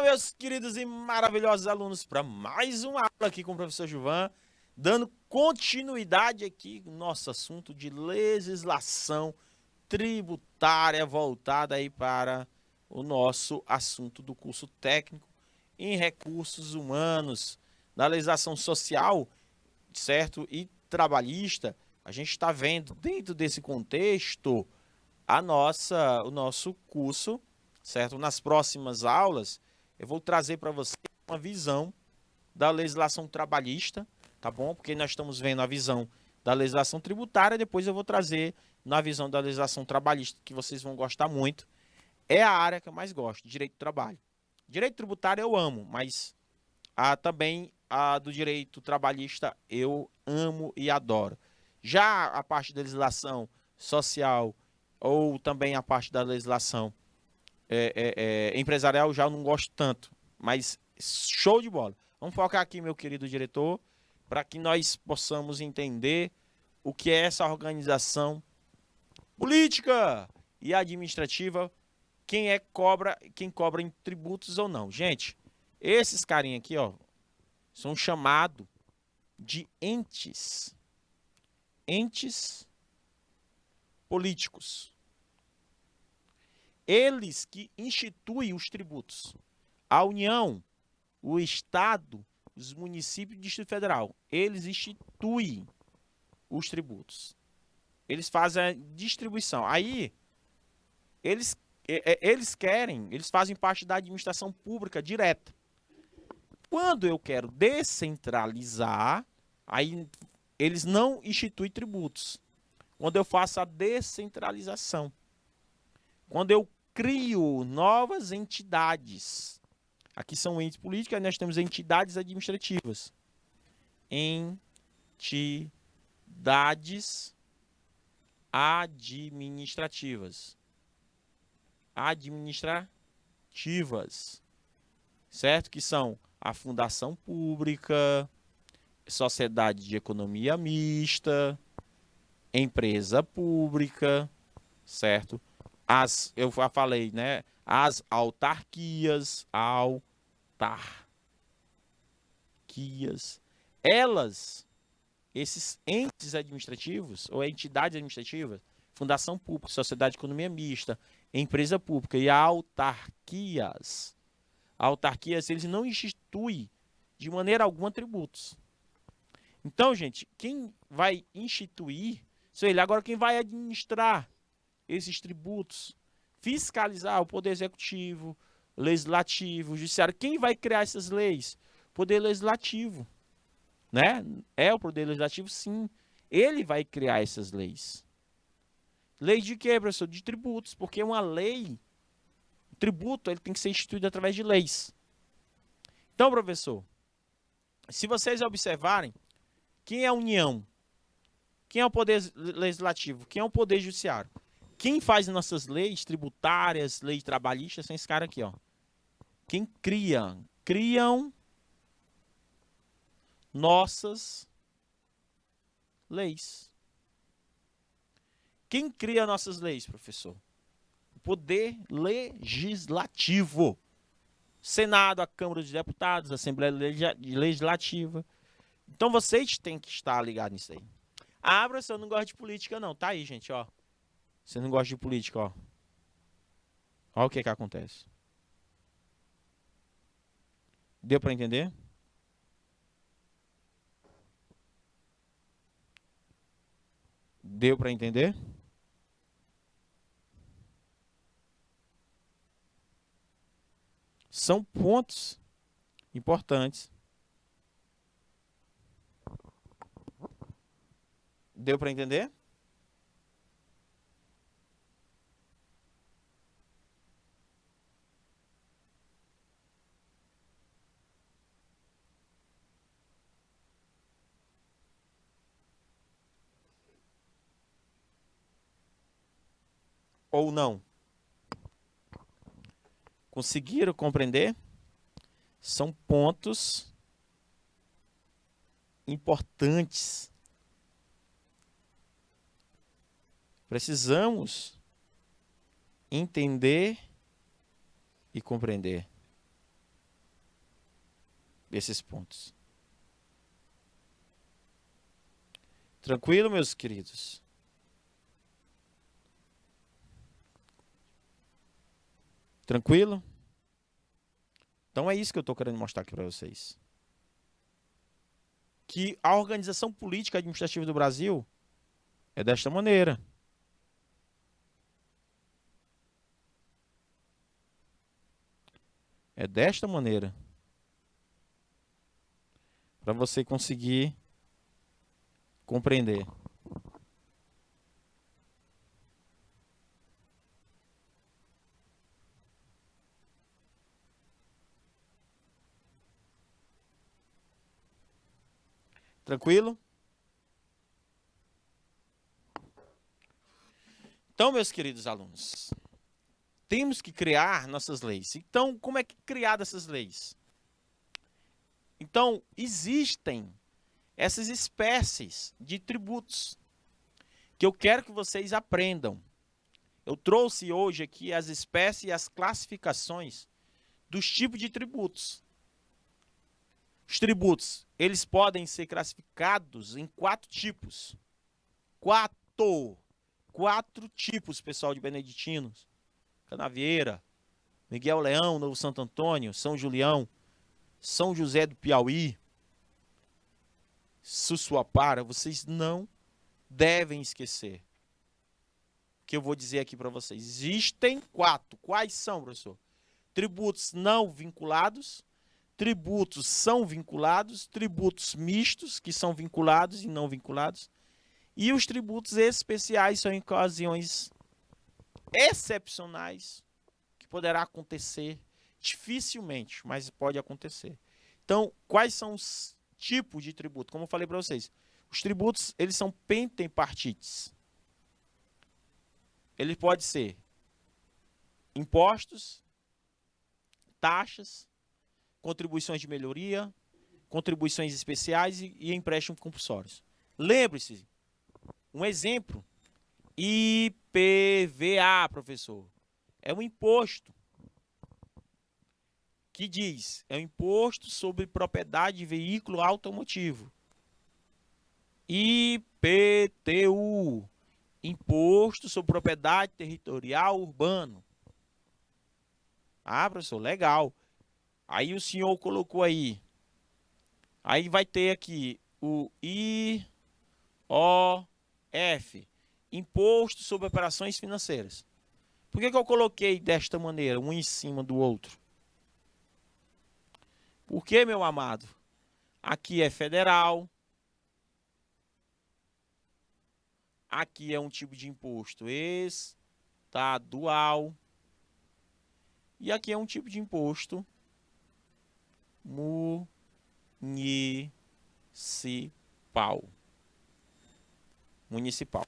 meus queridos e maravilhosos alunos, para mais uma aula aqui com o professor Gilvan, dando continuidade aqui no nosso assunto de legislação tributária, voltada aí para o nosso assunto do curso técnico em recursos humanos, da legislação social, certo? E trabalhista. A gente está vendo dentro desse contexto o nosso curso, certo? Nas próximas aulas, eu vou trazer para você uma visão da legislação trabalhista, tá bom? Porque nós estamos vendo a visão da legislação tributária, depois eu vou trazer na visão da legislação trabalhista, que vocês vão gostar muito. É a área que eu mais gosto, direito do trabalho. Direito tributário eu amo, mas também a do direito trabalhista eu amo e adoro. Já a parte da legislação social ou também a parte da legislação empresarial já não gosto tanto, mas show de bola. Vamos focar aqui, meu querido diretor, para que nós possamos entender o que é essa organização política e administrativa, quem cobra em tributos ou não. Gente, esses carinha aqui, ó, são chamados de entes políticos. Eles que instituem os tributos. A União, o Estado, os municípios e o Distrito Federal, eles instituem os tributos. Eles fazem a distribuição. Aí, eles fazem parte da administração pública direta. Quando eu quero descentralizar, aí eles não instituem tributos. Quando eu faço a descentralização. Quando eu crio novas entidades. Aqui são entes políticos, aí nós temos entidades administrativas. Entidades administrativas. Certo? Que são a fundação pública, sociedade de economia mista, empresa pública, certo? Eu já falei, né? As autarquias, esses entes administrativos ou entidades administrativas, fundação pública, sociedade de economia mista, empresa pública e autarquias, eles não instituem de maneira alguma tributos. Então, gente, quem vai instituir, agora quem vai administrar esses tributos, fiscalizar o Poder Executivo, Legislativo, Judiciário, quem vai criar essas leis? Poder Legislativo, né? É o Poder Legislativo, sim. Ele vai criar essas leis. Lei de quê, professor? De tributos, porque uma lei, tributo, ele tem que ser instituído através de leis. Então, professor, se vocês observarem, quem é a União? Quem é o Poder Legislativo? Quem é o Poder Judiciário? Quem faz nossas leis tributárias, leis trabalhistas, são esse cara aqui, ó. Quem criam nossas leis. Quem cria nossas leis, professor? O Poder Legislativo. Senado, a Câmara dos Deputados, a Assembleia Legislativa. Então vocês têm que estar ligados nisso aí. Ah, professor, eu não gosto de política, não. Tá aí, gente, ó. Você não gosta de política, ó. Olha o que acontece. Deu para entender? Deu para entender? São pontos importantes. Deu para entender? Ou não? Conseguiram compreender? São pontos importantes. Precisamos entender e compreender. esses pontos. Tranquilo, meus queridos? Tranquilo? Então é isso que eu estou querendo mostrar aqui para vocês. Que a organização política administrativa do Brasil é desta maneira. É desta maneira. Para você conseguir compreender. Tranquilo? Então, meus queridos alunos, temos que criar nossas leis. Então, como é que é criar essas leis? Então, existem essas espécies de tributos que eu quero que vocês aprendam. Eu trouxe hoje aqui as espécies e as classificações dos tipos de tributos. Os tributos, eles podem ser classificados em 4 tipos. 4 tipos, pessoal de Beneditinos, Canavieira, Miguel Leão, Novo Santo Antônio, São Julião, São José do Piauí, Sussuapara. Vocês não devem esquecer o que eu vou dizer aqui para vocês. Existem 4. Quais são, professor? Tributos não vinculados, tributos são vinculados, tributos mistos, que são vinculados e não vinculados, e os tributos especiais são em ocasiões excepcionais, que poderá acontecer dificilmente, mas pode acontecer. Então, quais são os tipos de tributo? Como eu falei para vocês, os tributos, eles são pentempartites. Ele pode ser impostos, taxas, contribuições de melhoria, contribuições especiais e empréstimos compulsórios. Lembre-se, um exemplo, IPVA, professor, é um imposto que diz, é um imposto sobre propriedade de veículo automotivo. IPTU, imposto sobre propriedade territorial urbano. Ah, professor, legal. Aí o senhor colocou aí. Aí vai ter aqui o IOF, imposto sobre operações financeiras. Por que eu coloquei desta maneira, um em cima do outro? Porque, meu amado, aqui é federal, aqui é um tipo de imposto estadual, e aqui é um tipo de imposto municipal.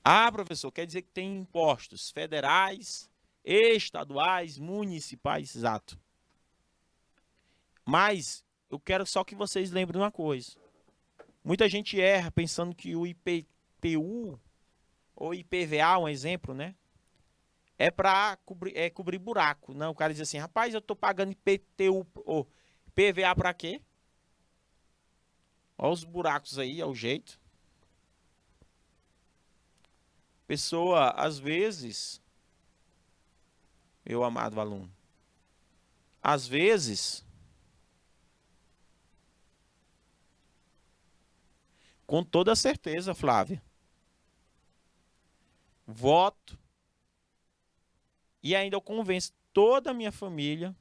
Ah, professor, quer dizer que tem impostos federais, estaduais, municipais, exato. Mas eu quero só que vocês lembrem uma coisa. Muita gente erra pensando que o IPTU ou IPVA, um exemplo, né? É para cobrir buraco. Não, o cara diz assim, rapaz, eu estou pagando IPTU ou IPVA para quê? Olha os buracos aí, é o jeito. Pessoa, às vezes, meu amado aluno, às vezes, com toda certeza, Flávia, voto e ainda eu convenço toda a minha família,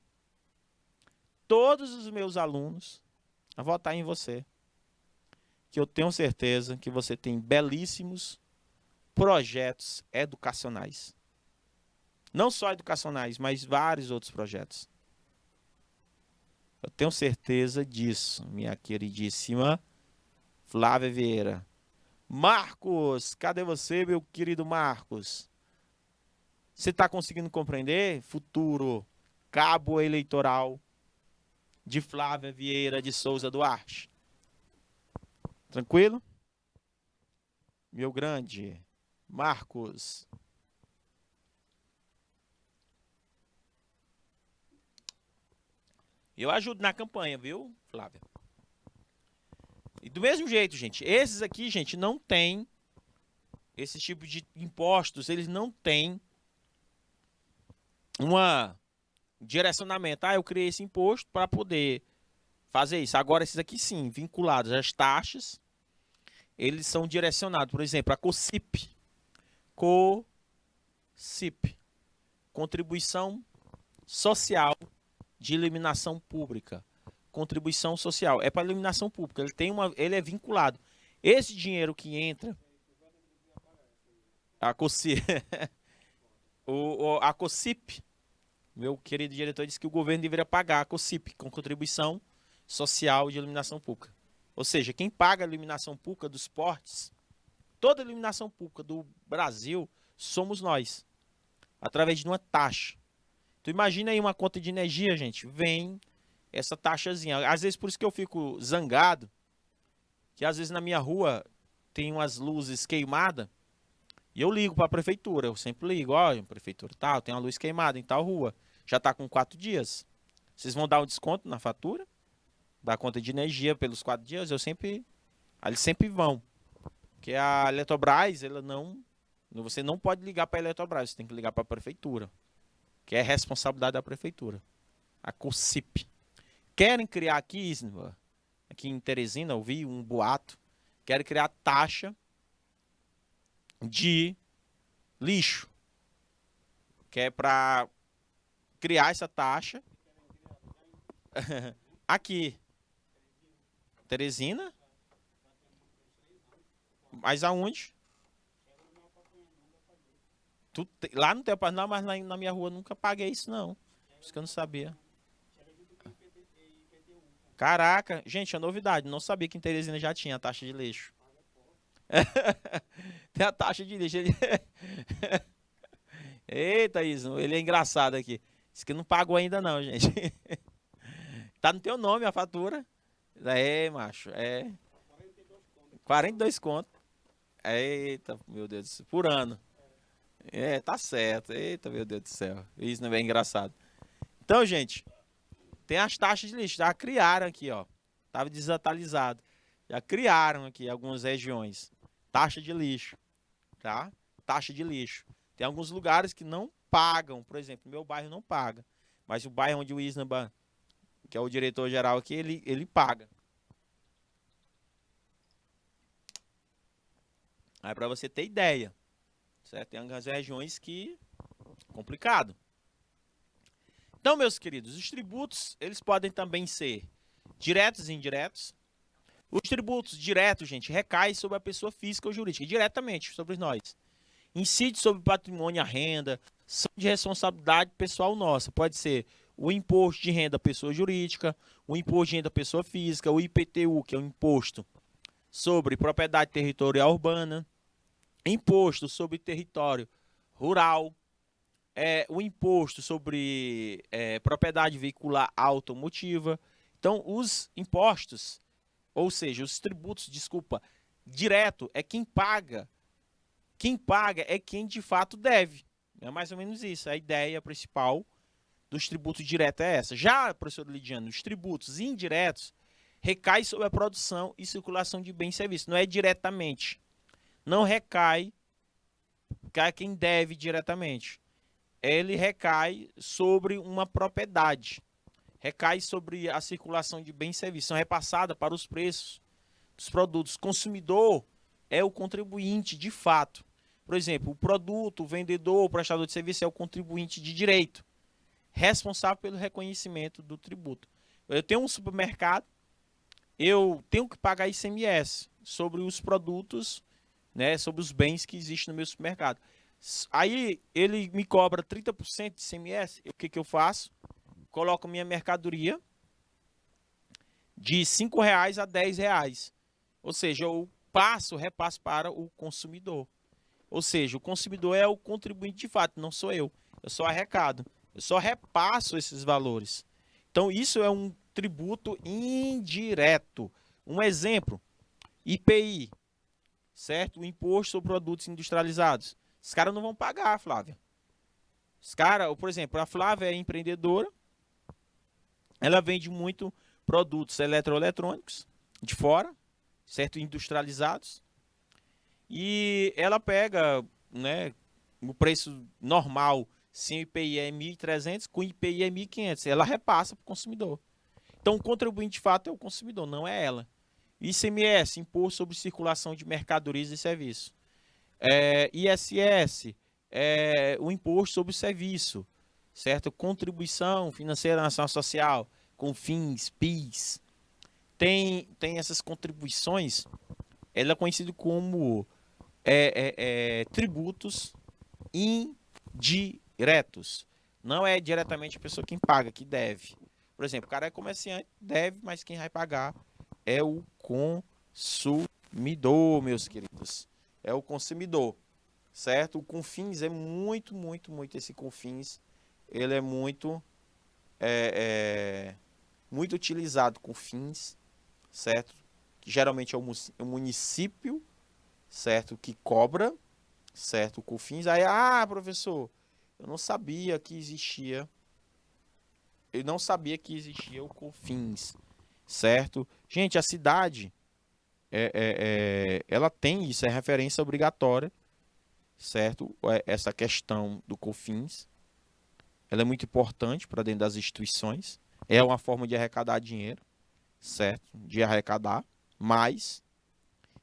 todos os meus alunos a votar em você. Que eu tenho certeza que você tem belíssimos projetos educacionais. Não só educacionais, mas vários outros projetos. Eu tenho certeza disso, minha queridíssima Flávia Vieira. Marcos, cadê você, meu querido Marcos? Você está conseguindo compreender? Futuro cabo eleitoral de Flávia Vieira de Souza Duarte. Tranquilo? Meu grande Marcos. Eu ajudo na campanha, viu, Flávia? E do mesmo jeito, gente, esses aqui, gente, não tem esse tipo de impostos, eles não têm uma direcionamento. Ah, eu criei esse imposto para poder fazer isso. Agora, esses aqui sim, vinculados às taxas, eles são direcionados. Por exemplo, a COSIP. COSIP. Contribuição Social de Iluminação Pública. Contribuição social. É para iluminação pública. Ele é vinculado. Esse dinheiro que entra... A COSIP... a COSIP, meu querido diretor, disse que o governo deveria pagar a COSIP, com Contribuição Social de Iluminação Pública. Ou seja, quem paga a iluminação pública dos portes, toda a iluminação pública do Brasil, somos nós, através de uma taxa. Tu imagina aí uma conta de energia, gente, vem essa taxazinha. Às vezes por isso que eu fico zangado, que às vezes na minha rua tem umas luzes queimadas, e eu ligo para a prefeitura, eu sempre ligo, ó, prefeitura tal, tem uma luz queimada em tal rua, já está com 4 dias. Vocês vão dar um desconto na fatura da conta de energia pelos 4 dias? Eles sempre vão. Porque a Eletrobras, você não pode ligar para a Eletrobras, você tem que ligar para a prefeitura, que é responsabilidade da prefeitura. A COSIP. Querem criar aqui em Teresina, eu vi um boato, querem criar taxa de lixo, que é para criar essa taxa aqui, Teresina, mas aonde? Lá no teu não, mas lá na minha rua nunca paguei isso não, por isso que eu não sabia. Caraca, gente, é novidade, não sabia que em Teresina já tinha a taxa de lixo. Tem a taxa de lixo. Eita, isso, ele é engraçado aqui. Diz que não pagou ainda não, gente. Tá no teu nome a fatura. É, macho, é 42 conto. Eita, meu Deus do céu, por ano. É, tá certo. Eita, meu Deus do céu. Isso não é bem engraçado. Então, gente, tem as taxas de lixo. Já criaram aqui, ó. Tava desatualizado. Já criaram aqui algumas regiões. Taxa de lixo, tá? Taxa de lixo. Tem alguns lugares que não pagam, por exemplo, meu bairro não paga, mas o bairro onde o Isnaban, que é o diretor geral aqui, ele paga. Aí para você ter ideia, certo? Tem algumas regiões que complicado. Então, meus queridos, os tributos, eles podem também ser diretos e indiretos. Os tributos diretos, gente, recaem sobre a pessoa física ou jurídica, diretamente sobre nós. Incide sobre o patrimônio e a renda, são de responsabilidade pessoal nossa. Pode ser o imposto de renda pessoa jurídica, o imposto de renda pessoa física, o IPTU, que é o imposto sobre propriedade territorial urbana, imposto sobre território rural, o imposto sobre propriedade veicular automotiva. Então, os impostos, ou seja, os tributos, desculpa, direto é quem paga. Quem paga é quem de fato deve. É mais ou menos isso. A ideia principal dos tributos diretos é essa. Já, professor Lidiano, os tributos indiretos recaem sobre a produção e circulação de bens e serviços. Não é diretamente. Não recai quem deve diretamente. Ele recai sobre uma propriedade. Recai sobre a circulação de bens e serviços. São repassadas para os preços dos produtos. O consumidor é o contribuinte de fato. Por exemplo, o produto, o vendedor, o prestador de serviço é o contribuinte de direito, responsável pelo reconhecimento do tributo. Eu tenho um supermercado, eu tenho que pagar ICMS sobre os produtos, né, sobre os bens que existem no meu supermercado. Aí ele me cobra 30% de ICMS, o que eu faço? Coloco minha mercadoria de R$5 a R$10. Ou seja, eu repasso para o consumidor. Ou seja, o consumidor é o contribuinte de fato, não sou eu. Eu só arrecado. Eu só repasso esses valores. Então, isso é um tributo indireto. Um exemplo, IPI, certo? O Imposto sobre Produtos Industrializados. Os caras não vão pagar, Flávia. Os caras, por exemplo, a Flávia é empreendedora, ela vende muito produtos eletroeletrônicos de fora, certo? Industrializados. E ela pega, né, o preço normal, sem IPI é 1.300, com IPI é 1.500. Ela repassa para o consumidor. Então, o contribuinte de fato é o consumidor, não é ela. ICMS, Imposto sobre Circulação de Mercadorias e Serviços. ISS, o Imposto sobre o Serviço, certo? Contribuição Financeira Nacional Social, CONFINS, PIS. Tem essas contribuições, ela é conhecida como tributos indiretos. Não é diretamente a pessoa quem paga, que deve. Por exemplo, o cara é comerciante, deve, mas quem vai pagar é o consumidor, meus queridos. É o consumidor, certo? O CONFINS é muito, muito, muito. Esse CONFINS, ele é muito, muito utilizado com fins, certo? Que geralmente é o município, certo? Que cobra, certo? O CONFINS. Aí, professor, eu não sabia que existia. Eu não sabia que existia o CONFINS, certo? Gente, a cidade, ela tem isso, é referência obrigatória, certo? Essa questão do CONFINS, ela é muito importante para dentro das instituições. É uma forma de arrecadar dinheiro, certo? De arrecadar mais.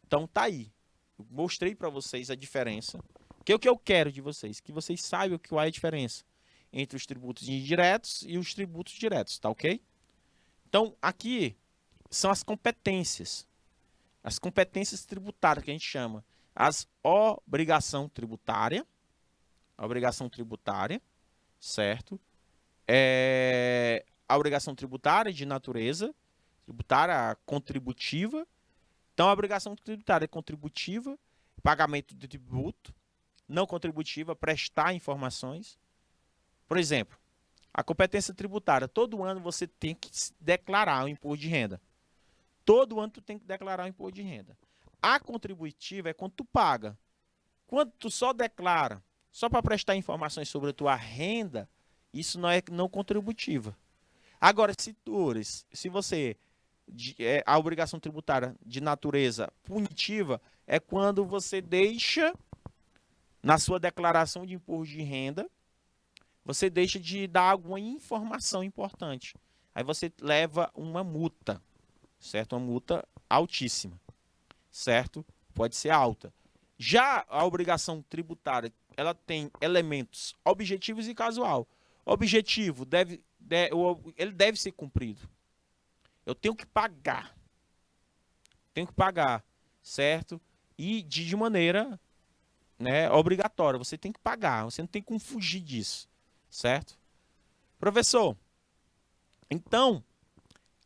Então tá aí. Eu mostrei para vocês a diferença. Que é o que eu quero de vocês, que vocês saibam qual é a diferença entre os tributos indiretos e os tributos diretos, tá ok? Então, aqui são as competências. As competências tributárias que a gente chama. As obrigação tributária. Certo? A obrigação tributária de natureza tributária contributiva. Então, a obrigação tributária contributiva, pagamento de tributo, não contributiva, prestar informações. Por exemplo, a competência tributária, todo ano você tem que declarar o imposto de renda. Todo ano tu tem que declarar o imposto de renda. A contributiva é quando tu paga. Quando tu só declara, só para prestar informações sobre a tua renda, isso não é não contributiva. Agora, se você a obrigação tributária de natureza punitiva é quando você deixa na sua declaração de imposto de renda, você deixa de dar alguma informação importante. Aí você leva uma multa, certo? Uma multa altíssima, certo? Pode ser alta. Já a obrigação tributária, ela tem elementos objetivos e casual. Objetivo ele deve ser cumprido. Eu tenho que pagar, certo? E de maneira, né, obrigatória. Você tem que pagar, você não tem como fugir disso, certo? Professor, então,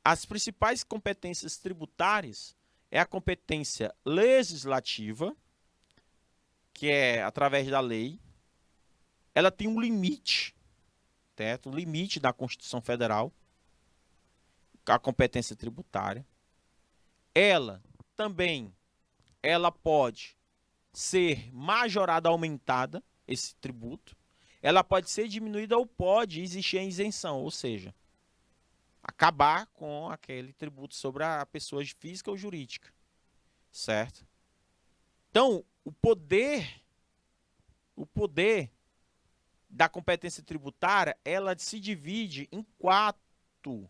as principais competências tributárias é a competência legislativa, que é através da lei. Ela tem um limite, certo? O limite da Constituição Federal, a competência tributária. Ela também, ela pode ser majorada, aumentada, esse tributo. Ela pode ser diminuída ou pode existir a isenção, ou seja, acabar com aquele tributo sobre a pessoa física ou jurídica, certo? Então, o poder da competência tributária, ela se divide em 4,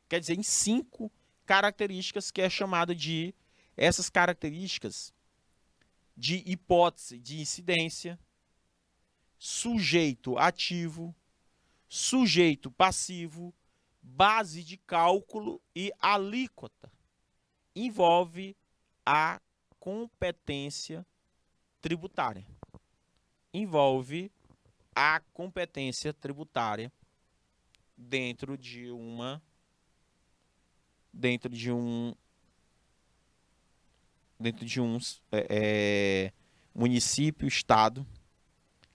quer dizer, em 5 características, que é chamada de essas características de hipótese de incidência, sujeito ativo, sujeito passivo, base de cálculo e alíquota. Envolve a competência tributária. Envolve a competência tributária dentro de um município, estado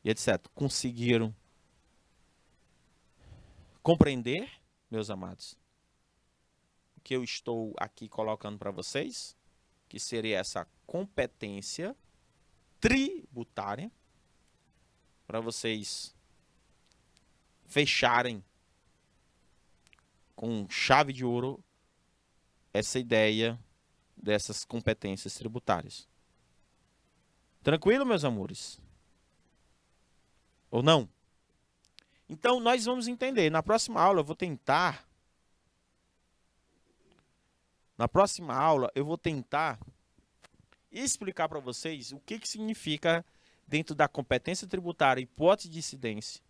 e etc. Conseguiram compreender, meus amados, o que eu estou aqui colocando para vocês, que seria essa competência tributária, para vocês fecharem com chave de ouro essa ideia dessas competências tributárias. Tranquilo, meus amores? Ou não? Então, nós vamos entender. Na próxima aula, eu vou tentar... explicar para vocês o que significa dentro da competência tributária, hipótese de incidência,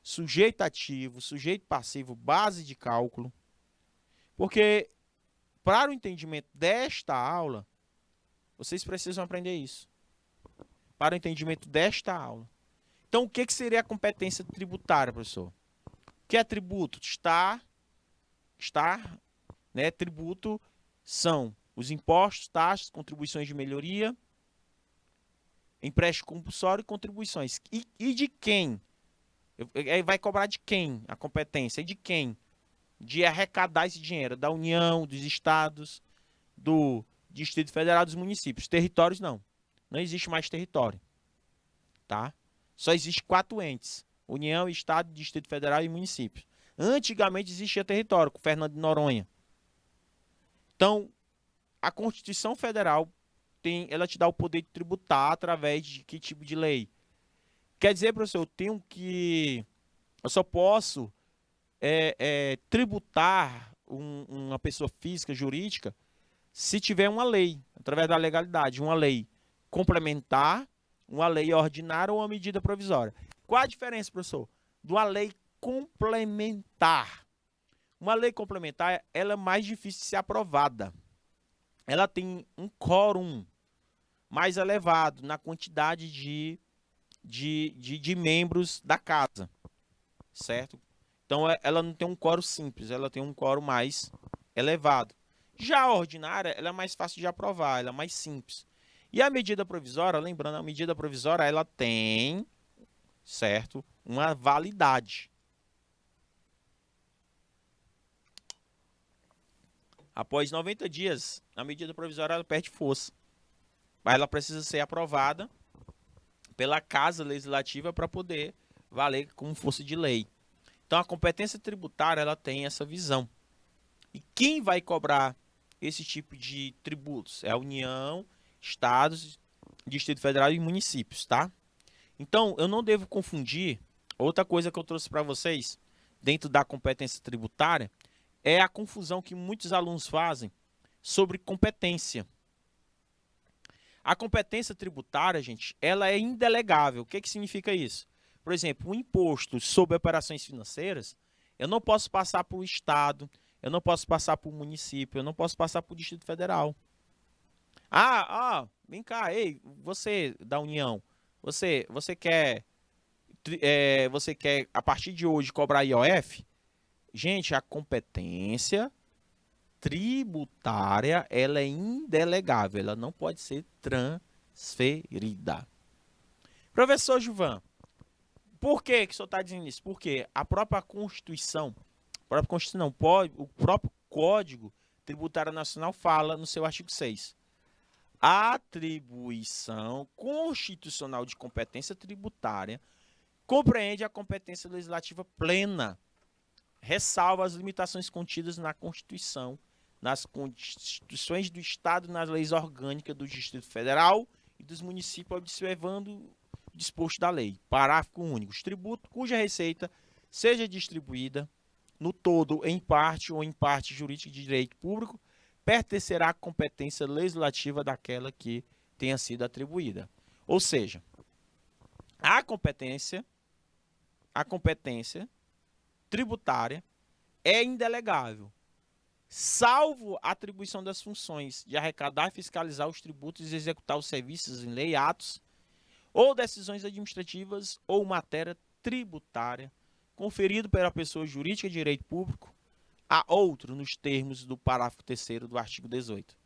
sujeito ativo, sujeito passivo, base de cálculo. Porque, para o entendimento desta aula, vocês precisam aprender isso. Para o entendimento desta aula. Então, o que seria a competência tributária, professor? O que é tributo? Né? Tributo são os impostos, taxas, contribuições de melhoria, empréstimo compulsório e contribuições. E de quem? Vai cobrar de quem a competência? E de quem? De arrecadar esse dinheiro? Da União, dos estados, do Distrito Federal, dos municípios. Territórios não. Não existe mais território. Tá? Só existe 4 entes. União, Estado, Distrito Federal e municípios. Antigamente existia território, com Fernando de Noronha. Então, a Constituição Federal ela te dá o poder de tributar através de que tipo de lei? Quer dizer, professor, eu só posso tributar uma pessoa física, jurídica, se tiver uma lei, através da legalidade, uma lei complementar, uma lei ordinária ou uma medida provisória. Qual a diferença, professor? De uma lei complementar. Uma lei complementar, ela é mais difícil de ser aprovada. Ela tem um quórum mais elevado na quantidade de membros da casa, certo? Então, ela não tem um quórum simples, ela tem um quórum mais elevado. Já a ordinária, ela é mais fácil de aprovar, ela é mais simples. E a medida provisória, lembrando, a medida provisória, ela tem, certo, uma validade. Após 90 dias, a medida provisória ela perde força. Mas ela precisa ser aprovada pela Casa Legislativa para poder valer como força de lei. Então, a competência tributária ela tem essa visão. E quem vai cobrar esse tipo de tributos? É a União, Estados, Distrito Federal e municípios, tá? Então, eu não devo confundir. Outra coisa que eu trouxe para vocês, dentro da competência tributária, é a confusão que muitos alunos fazem sobre competência. A competência tributária, gente, ela é indelegável. O que significa isso? Por exemplo, um imposto sobre operações financeiras, eu não posso passar para o Estado, eu não posso passar para o município, eu não posso passar para o Distrito Federal. Vem cá, ei, você da União, você quer a partir de hoje cobrar IOF? Gente, a competência tributária, ela é indelegável, ela não pode ser transferida. Professor Gilvan, por que o senhor está dizendo isso? Porque a própria Constituição, o próprio Código Tributário Nacional fala no seu artigo 6. A atribuição constitucional de competência tributária compreende a competência legislativa plena, ressalva as limitações contidas na Constituição, nas Constituições do Estado e nas leis orgânicas do Distrito Federal e dos municípios, observando o disposto da lei. Parágrafo único. Os tributos cuja receita seja distribuída no todo, em parte ou em parte jurídica de direito público, pertencerá à competência legislativa daquela que tenha sido atribuída. Ou seja, a competência tributária é indelegável, salvo a atribuição das funções de arrecadar e fiscalizar os tributos e executar os serviços em lei, atos ou decisões administrativas ou matéria tributária conferido pela pessoa jurídica de direito público a outro nos termos do parágrafo 3º do artigo 18.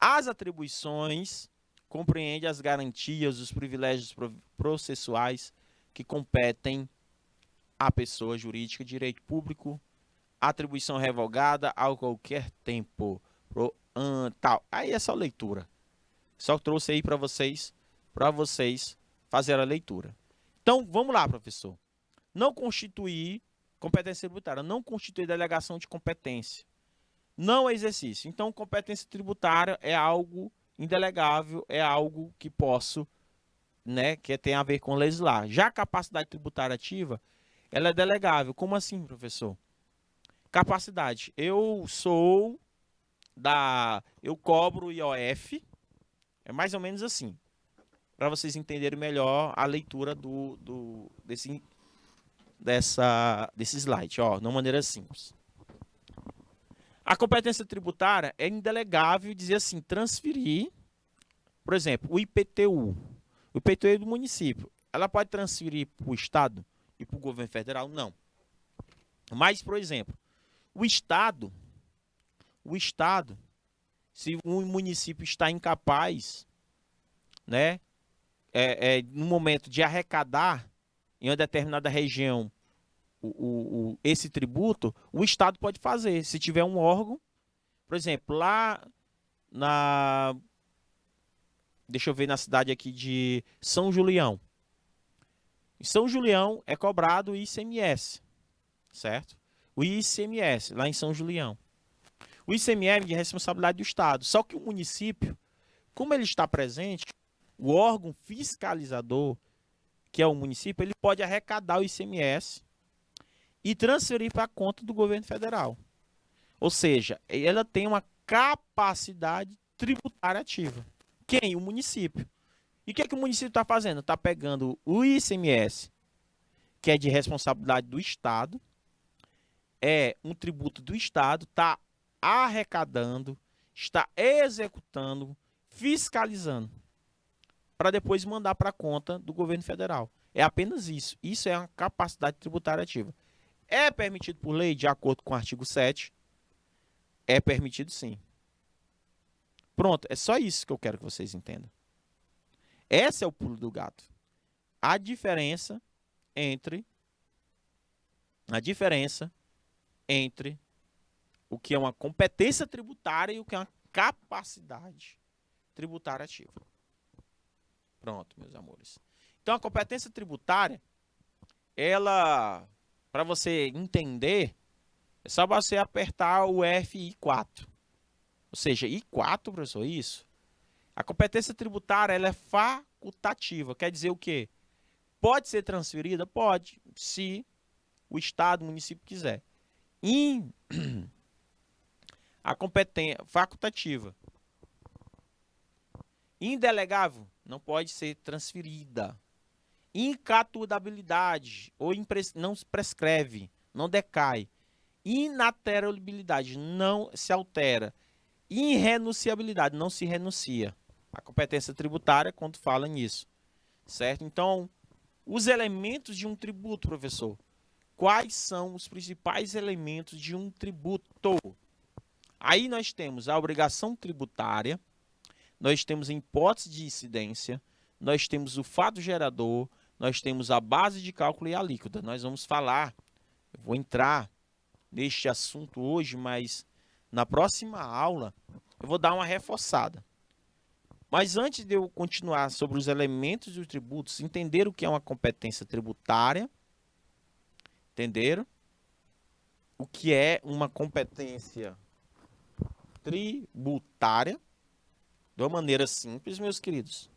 As atribuições compreendem as garantias, os privilégios processuais que competem à pessoa jurídica de direito público, atribuição revogada a qualquer tempo. Tal. Aí é só leitura. Só trouxe aí para vocês fazer a leitura. Então, vamos lá, professor. Não constituir Competência tributária não constitui delegação de competência. Não é exercício. Então, competência tributária é algo indelegável, é algo que posso, né, que tem a ver com legislar. Já a capacidade tributária ativa, ela é delegável. Como assim, professor? Capacidade. Eu cobro IOF, é mais ou menos assim, para vocês entenderem melhor a leitura desse slide, ó, de uma maneira simples. A competência tributária é indelegável dizer assim, transferir, por exemplo, o IPTU. O IPTU é do município. Ela pode transferir para o Estado e para o governo federal? Não. Mas, por exemplo, o Estado, se um município está incapaz, né, no momento de arrecadar em uma determinada região esse tributo, o Estado pode fazer. Se tiver um órgão, por exemplo, lá deixa eu ver, na cidade aqui de São Julião. Em São Julião é cobrado o ICMS, certo? O ICMS, lá em São Julião. O ICMS é de responsabilidade do Estado. Só que o município, como ele está presente, o órgão fiscalizador, que é o município, ele pode arrecadar o ICMS e transferir para a conta do governo federal. Ou seja, ela tem uma capacidade tributária ativa. Quem? O município. E o que o município está fazendo? Está pegando o ICMS, que é de responsabilidade do Estado, é um tributo do Estado, está arrecadando, está executando, fiscalizando, para depois mandar para a conta do governo federal. É apenas isso. Isso é uma capacidade tributária ativa. É permitido por lei, de acordo com o artigo 7? É permitido sim. Pronto, é só isso que eu quero que vocês entendam. Esse é o pulo do gato. A diferença entre o que é uma competência tributária e o que é uma capacidade tributária ativa. Pronto, meus amores. Então, a competência tributária, ela, para você entender, é só você apertar o FI4. Ou seja, I4, professor, isso. A competência tributária, ela é facultativa. Quer dizer o quê? Pode ser transferida? Pode, se o Estado, o município quiser. A competência facultativa. Indelegável, não pode ser transferida. Incatudabilidade, ou não se prescreve, não decai. Inaterabilidade, não se altera. Irrenunciabilidade, não se renuncia. A competência tributária, quando fala nisso, certo? Então, os elementos de um tributo, professor. Quais são os principais elementos de um tributo? Aí nós temos a obrigação tributária, nós temos a hipótese de incidência, nós temos o fato gerador, nós temos a base de cálculo e a alíquota. Nós vamos falar, eu vou entrar neste assunto hoje, mas na próxima aula eu vou dar uma reforçada. Mas antes de eu continuar sobre os elementos dos tributos, entender o que é uma competência tributária, entenderam? O que é uma competência tributária, de uma maneira simples, meus queridos.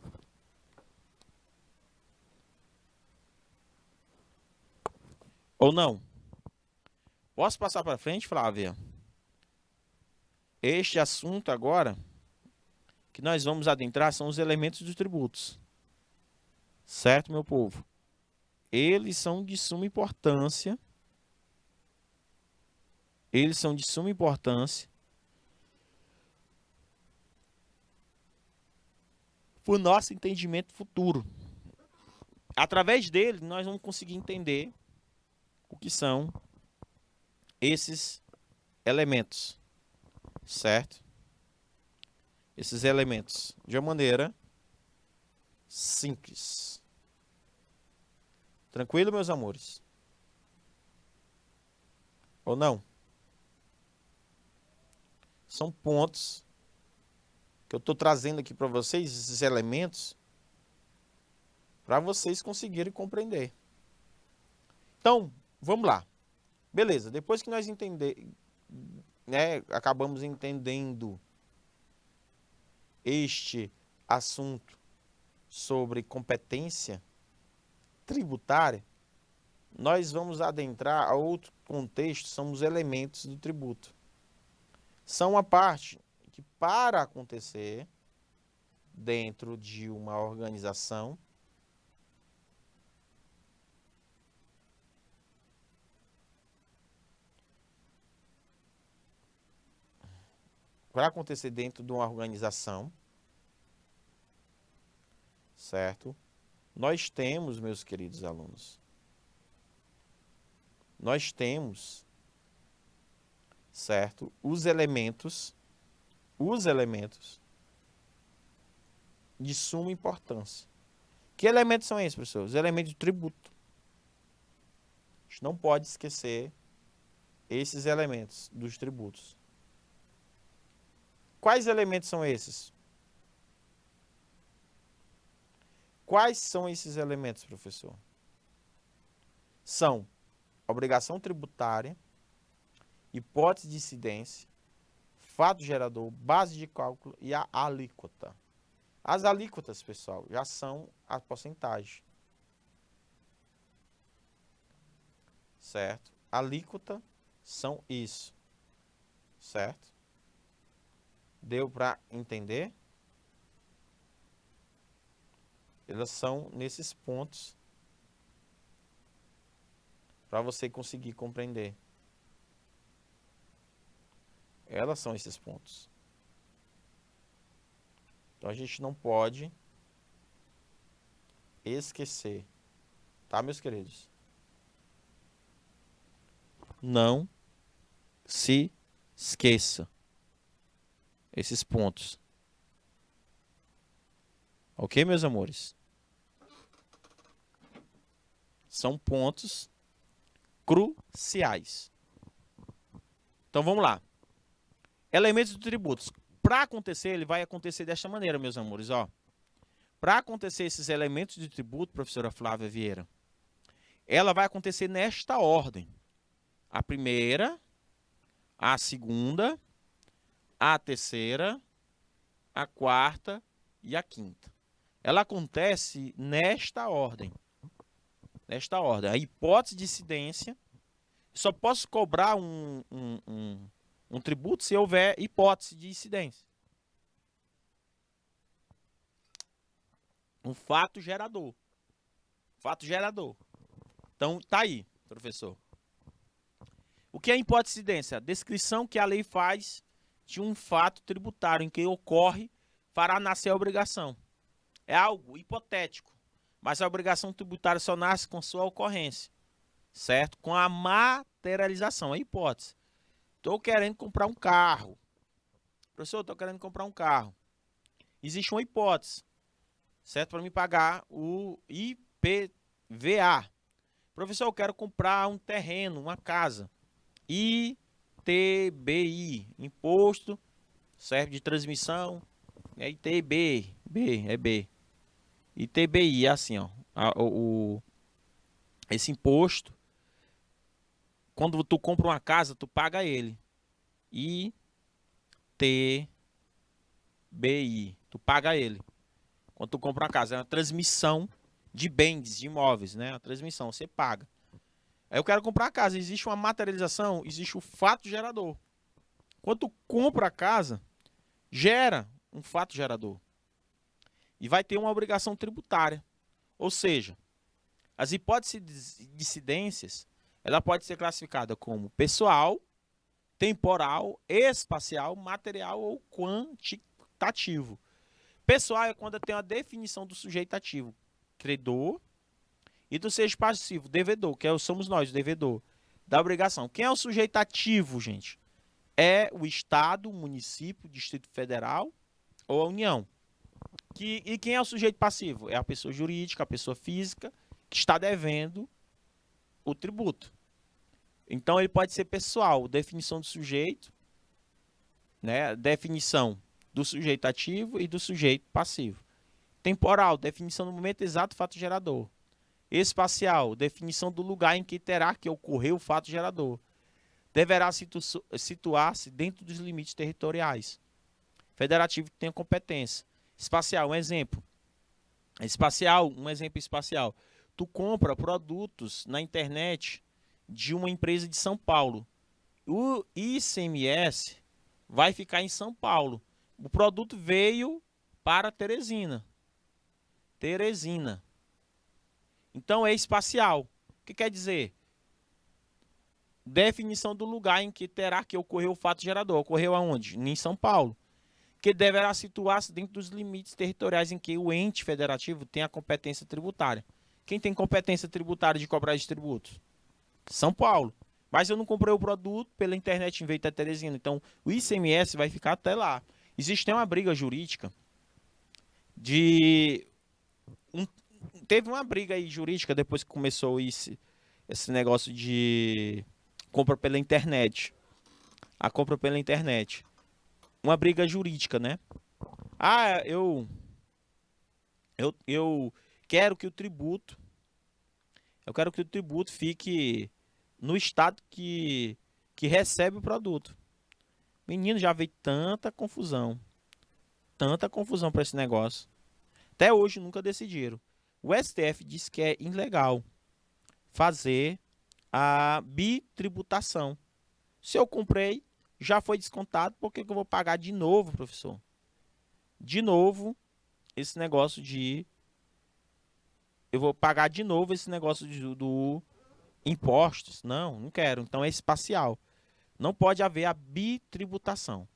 Ou não? Posso passar para frente, Flávia? Este assunto agora que nós vamos adentrar são os elementos dos tributos. Certo, meu povo? Eles são de suma importância. Eles são de suma importância para o nosso entendimento futuro. Através dele, nós vamos conseguir entender o que são esses elementos, certo? Esses elementos, de uma maneira simples. Tranquilo, meus amores? Ou não? São pontos que eu estou trazendo aqui para vocês, esses elementos, para vocês conseguirem compreender. Então, vamos lá. Beleza, depois que nós acabamos entendendo este assunto sobre competência tributária, nós vamos adentrar a outro contexto, são os elementos do tributo. São a parte que, para acontecer dentro de uma organização, certo? Nós temos, meus queridos alunos, certo? Os elementos de suma importância. Que elementos são esses, professor? Os elementos de tributo. A gente não pode esquecer esses elementos dos tributos. Quais elementos são esses? Quais são esses elementos, professor? São obrigação tributária, hipótese de incidência, fato gerador, base de cálculo e a alíquota. As alíquotas, pessoal, já são a porcentagem. Certo? Alíquota são isso. Certo? Deu para entender? Elas são nesses pontos para você conseguir compreender. Elas são esses pontos. Então a gente não pode esquecer, tá, meus queridos? Não se esqueça esses pontos. Ok, meus amores? São pontos cruciais. Então vamos lá. Elementos do tributos. Para acontecer, ele vai acontecer desta maneira, meus amores, ó. Para acontecer esses elementos de tributo, professora Flávia Vieira, ela vai acontecer nesta ordem. A primeira, a segunda, a terceira, a quarta e a quinta. Ela acontece nesta ordem. Nesta ordem. A hipótese de incidência, só posso cobrar um tributo se houver hipótese de incidência. Um fato gerador. Fato gerador. Então, tá aí, professor. O que é hipótese de incidência? A descrição que a lei faz de um fato tributário em que ocorre fará nascer a obrigação. É algo hipotético, mas a obrigação tributária só nasce com sua ocorrência, certo? Com a materialização, a hipótese. Estou querendo comprar um carro. Professor, estou querendo comprar um carro. Existe uma hipótese, certo? Para me pagar o IPVA. Professor, eu quero comprar um terreno, uma casa. ITBI, imposto, certo? De transmissão. É ITB, B, é B. ITBI, é assim, ó. Esse imposto, quando tu compra uma casa, tu paga ele. ITBI, tu paga ele. Quando tu compra uma casa, é uma transmissão de bens, de imóveis, né? Uma transmissão, você paga. Aí eu quero comprar a casa, existe uma materialização, existe o fato gerador. Quando tu compra a casa, gera um fato gerador. E vai ter uma obrigação tributária. Ou seja, as hipóteses de incidências, ela pode ser classificada como pessoal, temporal, espacial, material ou quantitativo. Pessoal é quando tem uma definição do sujeito ativo, credor, e do sujeito passivo, devedor, que somos nós, o devedor, da obrigação. Quem é o sujeito ativo, gente? É o Estado, o município, o Distrito Federal ou a União. E quem é o sujeito passivo? É a pessoa jurídica, a pessoa física, que está devendo o tributo. Então, ele pode ser pessoal, definição do sujeito, né? Definição do sujeito ativo e do sujeito passivo. Temporal, definição do momento exato do fato gerador. Espacial, definição do lugar em que terá que ocorrer o fato gerador. Deverá situar-se dentro dos limites territoriais. Federativo que tenha competência. Espacial, um exemplo. Um exemplo espacial. Tu compra produtos na internet de uma empresa de São Paulo. O ICMS vai ficar em São Paulo. O produto veio para Teresina. Então é espacial. O que quer dizer? Definição do lugar em que terá que ocorrer o fato gerador. Ocorreu aonde? Em São Paulo. Que deverá situar-se dentro dos limites territoriais em que o ente federativo tem a competência tributária. Quem tem competência tributária de cobrar esses tributos? São Paulo. Mas eu não comprei o produto pela internet em vez de Teresina. Então o ICMS vai ficar até lá. Existe uma briga jurídica teve uma briga aí jurídica depois que começou esse negócio de compra pela internet. A compra pela internet. Uma briga jurídica, né? Eu quero que o tributo fique no estado que recebe o produto. Menino, já veio tanta confusão para esse negócio. Até hoje nunca decidiram. O STF diz que é ilegal fazer a bitributação. Se eu comprei, já foi descontado, por que eu vou pagar de novo, professor? De novo, esse negócio de... Eu vou pagar de novo esse negócio do impostos. Não quero. Então é espacial. Não pode haver a bitributação.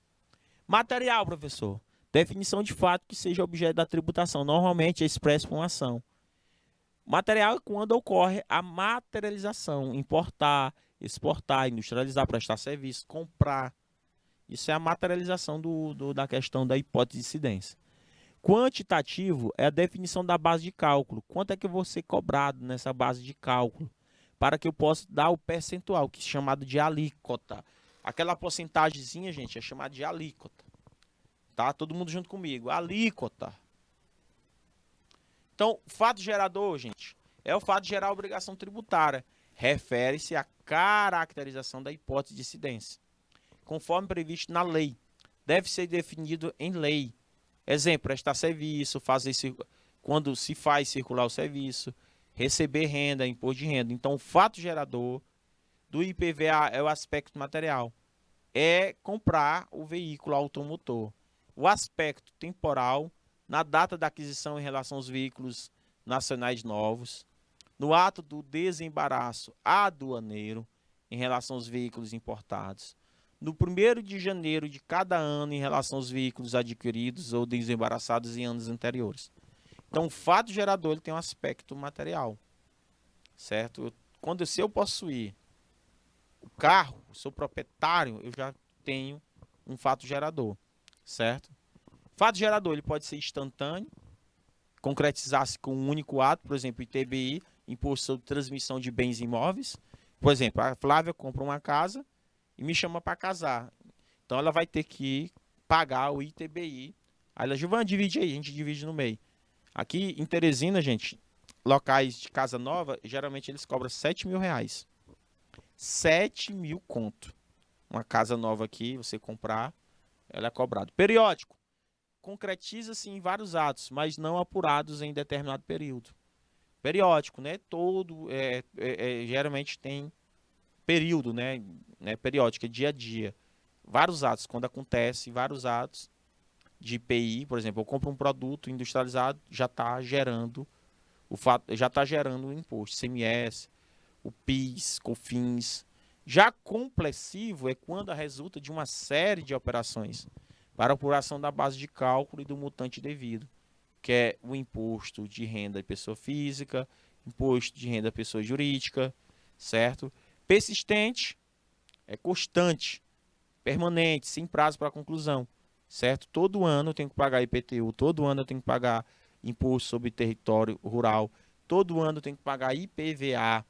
Material, professor. Definição de fato que seja objeto da tributação. Normalmente é expresso por uma ação. Material é quando ocorre a materialização. Importar, exportar, industrializar, prestar serviço, comprar. Isso é a materialização da questão da hipótese de incidência. Quantitativo é a definição da base de cálculo. Quanto é que eu vou ser cobrado nessa base de cálculo? Para que eu possa dar o percentual, que é chamado de alíquota. Aquela porcentagemzinha, gente, é chamada de alíquota. Tá? Todo mundo junto comigo. Alíquota. Então, fato gerador, gente, é o fato de gerar obrigação tributária. Refere-se à caracterização da hipótese de incidência, conforme previsto na lei. Deve ser definido em lei. Exemplo, prestar serviço, quando se faz circular o serviço, receber renda, imposto de renda. Então, o fato gerador do IPVA é o aspecto material. É comprar o veículo automotor. O aspecto temporal, na data da aquisição em relação aos veículos nacionais novos, no ato do desembaraço aduaneiro em relação aos veículos importados, no 1º de janeiro de cada ano em relação aos veículos adquiridos ou desembaraçados em anos anteriores. Então, o fato gerador ele tem um aspecto material, certo? Se eu possuir o carro, sou proprietário, eu já tenho um fato gerador, certo? Fato gerador ele pode ser instantâneo, concretizar-se com um único ato, por exemplo, ITBI, Imposto sobre Transmissão de Bens Imóveis. Por exemplo, a Flávia compra uma casa e me chama para casar. Então ela vai ter que pagar o ITBI. Aí ela, Giovana, divide aí, a gente divide no meio. Aqui em Teresina, gente, locais de casa nova, geralmente eles cobram R$7.000. 7.000 conto. Uma casa nova aqui, você comprar, ela é cobrada. Periódico. Concretiza-se em vários atos, mas não apurados em determinado período. Periódico, né? Geralmente tem período, né? Periódico, é dia a dia. Vários atos, quando acontece, vários atos de IPI, por exemplo, eu compro um produto industrializado, já está gerando o imposto, ICMS, o PIS, COFINS. Já complessivo é quando resulta de uma série de operações para apuração da base de cálculo e do mutante devido, que é o imposto de renda de pessoa física, imposto de renda de pessoa jurídica, certo? Persistente é constante, permanente, sem prazo para conclusão, certo? Todo ano eu tenho que pagar IPTU, todo ano eu tenho que pagar imposto sobre território rural, todo ano eu tenho que pagar IPVA,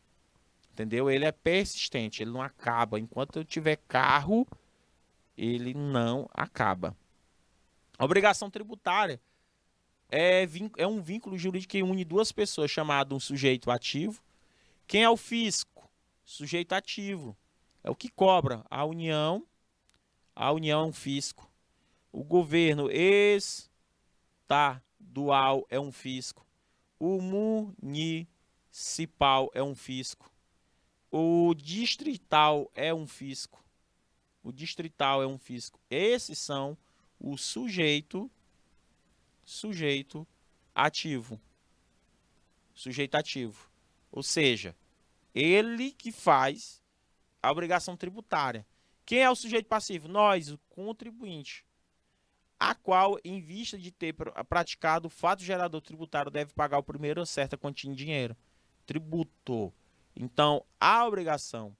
entendeu? Ele é persistente, ele não acaba. Enquanto eu tiver carro, ele não acaba. A obrigação tributária é um vínculo jurídico que une duas pessoas, chamado um sujeito ativo. Quem é o fisco? Sujeito ativo. É o que cobra. A União é um fisco. O governo estadual é um fisco. O municipal é um fisco. O distrital é um fisco. O distrital é um fisco. Esses são o sujeito ativo. Sujeito ativo. Ou seja, ele que faz a obrigação tributária. Quem é o sujeito passivo? Nós, o contribuinte, a qual, em vista de ter praticado o fato gerador tributário, deve pagar o primeiro a certa quantia em dinheiro. Tributo. Então, a obrigação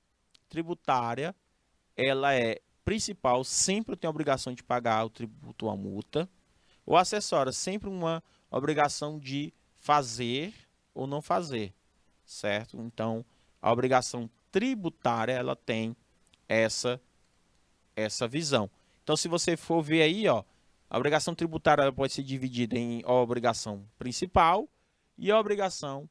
tributária, ela é principal, sempre tem a obrigação de pagar o tributo ou a multa. O acessório, sempre uma obrigação de fazer ou não fazer, certo? Então, a obrigação tributária, ela tem essa visão. Então, se você for ver aí, ó, a obrigação tributária ela pode ser dividida em obrigação principal e a obrigação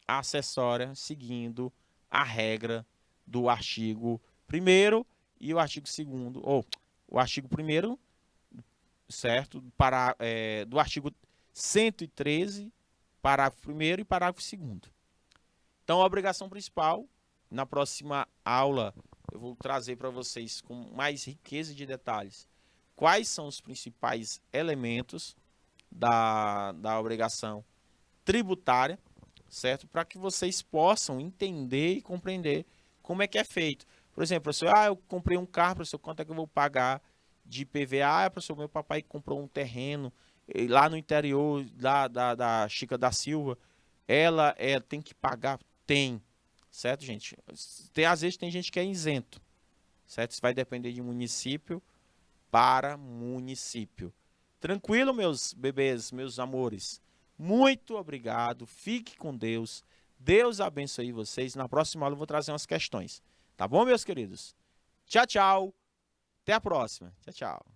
acessória, seguindo a regra do artigo 1º e o artigo 2º, ou o artigo 1º, certo? Do artigo 113, parágrafo 1º e parágrafo 2º. Então, a obrigação principal, na próxima aula, eu vou trazer para vocês com mais riqueza de detalhes quais são os principais elementos da obrigação tributária, certo? Para que vocês possam entender e compreender como é que é feito. Por exemplo, professor, eu comprei um carro, professor, quanto é que eu vou pagar de IPVA? Professor, meu papai comprou um terreno lá no interior da Chica da Silva, ela tem que pagar? Tem, certo, gente? Às vezes tem gente que é isento, certo? Isso vai depender de município para município. Tranquilo, meus bebês, meus amores? Muito obrigado, fique com Deus, Deus abençoe vocês. Na próxima aula eu vou trazer umas questões, tá bom, meus queridos? Tchau, tchau, até a próxima, tchau, tchau.